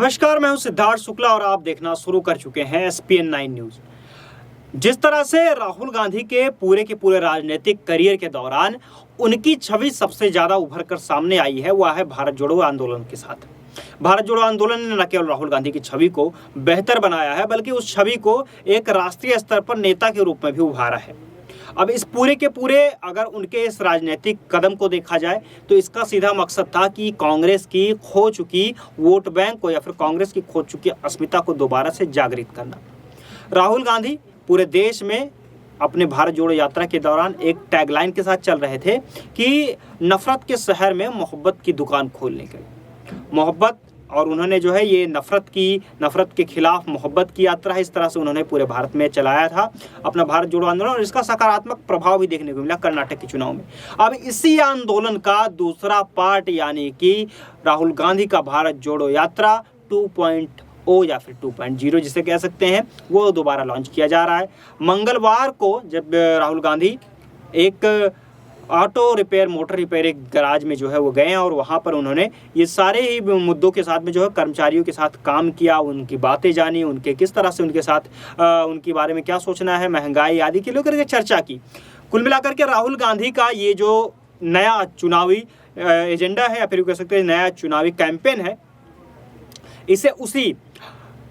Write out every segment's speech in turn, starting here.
नमस्कार, मैं हूं सिद्धार्थ शुक्ला और आप देखना शुरू कर चुके हैं SPN 9 न्यूज। जिस तरह से राहुल गांधी के पूरे राजनीतिक करियर के दौरान उनकी छवि सबसे ज्यादा उभर कर सामने आई है, वह है भारत जोड़ो आंदोलन के साथ। भारत जोड़ो आंदोलन ने न केवल राहुल गांधी की छवि को बेहतर बनाया है, बल्कि उस छवि को एक राष्ट्रीय स्तर पर नेता के रूप में भी उभारा है। अब इस पूरे अगर उनके इस राजनीतिक कदम को देखा जाए तो इसका सीधा मकसद था कि कांग्रेस की खो चुकी वोट बैंक को या फिर कांग्रेस की खो चुकी अस्मिता को दोबारा से जागृत करना। राहुल गांधी पूरे देश में अपने भारत जोड़ो यात्रा के दौरान एक टैगलाइन के साथ चल रहे थे कि नफरत के शहर में मोहब्बत की दुकान खोलने के मोहब्बत, और उन्होंने जो है ये नफरत के खिलाफ मोहब्बत की यात्रा है, इस तरह से उन्होंने पूरे भारत में चलाया था अपना भारत जोड़ो आंदोलन, और इसका सकारात्मक प्रभाव भी देखने को मिला कर्नाटक के चुनाव में। अब इसी आंदोलन का दूसरा पार्ट यानी कि राहुल गांधी का भारत जोड़ो यात्रा 2.0 या फिर 2.0 जिसे कह सकते हैं, वो दोबारा लॉन्च किया जा रहा है। मंगलवार को जब राहुल गांधी एक मोटर रिपेयर एक गैराज में जो है वो गए और वहाँ पर उन्होंने ये सारे ही मुद्दों के साथ में जो है कर्मचारियों के साथ काम किया, उनकी बातें जानी, उनके किस तरह से उनके साथ उनके बारे में क्या सोचना है, महंगाई आदि के लेकर के चर्चा की। कुल मिलाकर के राहुल गांधी का ये जो नया चुनावी एजेंडा है या फिर कह सकते हैं नया चुनावी कैंपेन है, इसे उसी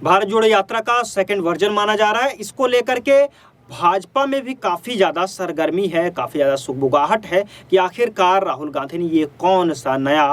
भारत जोड़ो यात्रा का सेकेंड वर्जन माना जा रहा है। इसको लेकर के भाजपा में भी काफ़ी ज़्यादा सरगर्मी है, काफ़ी ज़्यादा सुगबुगाहट है कि आखिरकार राहुल गांधी ने ये कौन सा नया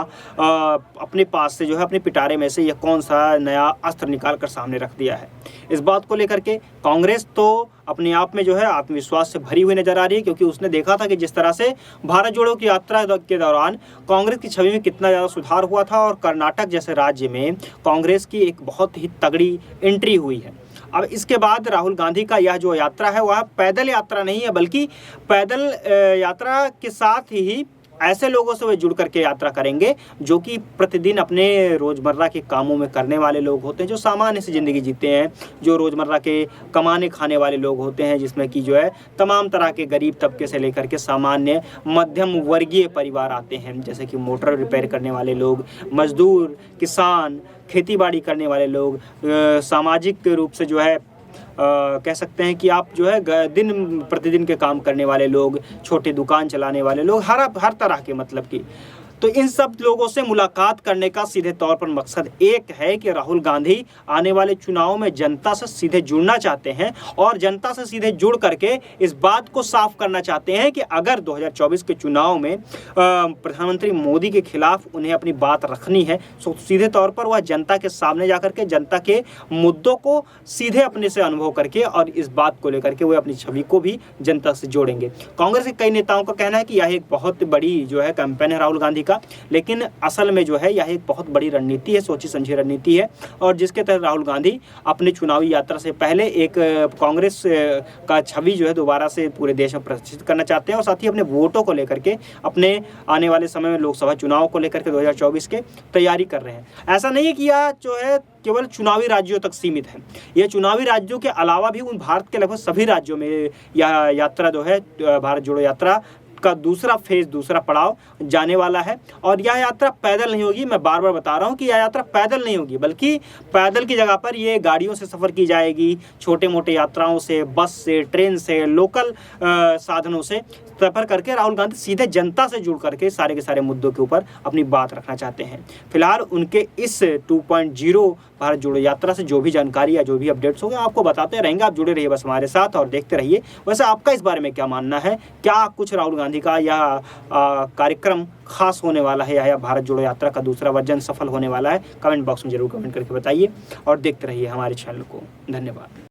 अपने पास से जो है अपने पिटारे में से ये कौन सा नया अस्त्र निकाल कर सामने रख दिया है। इस बात को लेकर के कांग्रेस तो अपने आप में जो है आत्मविश्वास से भरी हुई नजर आ रही है, क्योंकि उसने देखा था कि जिस तरह से भारत जोड़ो की यात्रा के दौरान कांग्रेस की छवि में कितना ज़्यादा सुधार हुआ था और कर्नाटक जैसे राज्य में कांग्रेस की एक बहुत ही तगड़ी एंट्री हुई है। अब इसके बाद राहुल गांधी का यह जो यात्रा है वह पैदल यात्रा नहीं है, बल्कि पैदल यात्रा के साथ ही ऐसे लोगों से वे जुड़ करके यात्रा करेंगे जो कि प्रतिदिन अपने रोज़मर्रा के कामों में करने वाले लोग होते हैं, जो सामान्य सी ज़िंदगी जीते हैं, जो रोज़मर्रा के कमाने खाने वाले लोग होते हैं, जिसमें कि जो है तमाम तरह के गरीब तबके से लेकर के सामान्य मध्यम वर्गीय परिवार आते हैं, जैसे कि मोटर रिपेयर करने वाले लोग, मजदूर, किसान, खेती बाड़ी करने वाले लोग, सामाजिक रूप से जो है कह सकते हैं कि आप जो है दिन प्रतिदिन के काम करने वाले लोग, छोटे दुकान चलाने वाले लोग, हर तरह के मतलब की। तो इन सब लोगों से मुलाकात करने का सीधे तौर पर मकसद एक है कि राहुल गांधी आने वाले चुनाव में जनता से सीधे जुड़ना चाहते हैं और जनता से सीधे जुड़ करके इस बात को साफ करना चाहते हैं कि अगर 2024 के चुनाव में प्रधानमंत्री मोदी के खिलाफ उन्हें अपनी बात रखनी है तो सीधे तौर पर वह जनता के सामने जाकर के जनता के मुद्दों को सीधे अपने से अनुभव करके और इस बात को लेकर के वे अपनी छवि को भी जनता से जोड़ेंगे। कांग्रेस के कई नेताओं का कहना है कि यह एक बहुत बड़ी जो है कैंपेन है राहुल गांधी, लेकिन असल में जो है यह एक बहुत बड़ी रणनीति है, सोची समझी रणनीति है, और जिसके तहत राहुल गांधी अपनी चुनावी यात्रा से पहले एक कांग्रेस का छवि जो है दोबारा से पूरे देश में प्रतिष्ठित करना चाहते हैं और साथ ही अपने वोटों को लेकर के अपने आने वाले समय में लोकसभा चुनाव को लेकर के 2024 के तैयारी कर रहे हैं। ऐसा नहीं है कि यह जो है केवल चुनावी राज्यों तक सीमित है, यह चुनावी राज्यों के अलावा भी उन भारत के लगभग सभी राज्यों में यह यात्रा जो है भारत जोड़ो यात्रा का दूसरा फेज, दूसरा पड़ाव जाने वाला है। और यह यात्रा पैदल नहीं होगी, मैं बार बार बता रहा हूँ कि यह यात्रा पैदल नहीं होगी, बल्कि पैदल की जगह पर ये गाड़ियों से सफ़र की जाएगी, छोटे मोटे यात्राओं से, बस से, ट्रेन से, लोकल साधनों से सफ़र करके राहुल गांधी सीधे जनता से जुड़ करके सारे के सारे मुद्दों के ऊपर अपनी बात रखना चाहते हैं। फिलहाल उनके इस 2.0 भारत जोड़ो यात्रा से जो भी जानकारी या जो भी अपडेट्स होंगे आपको बताते रहेंगे। आप जुड़े रहिए बस हमारे साथ और देखते रहिए। वैसे आपका इस बारे में क्या मानना है? क्या कुछ राहुल गांधी का यह कार्यक्रम खास होने वाला है या भारत जोड़ो यात्रा का दूसरा वर्जन सफल होने वाला है? कमेंट बॉक्स में जरूर कमेंट करके बताइए और देखते रहिए हमारे चैनल को। धन्यवाद।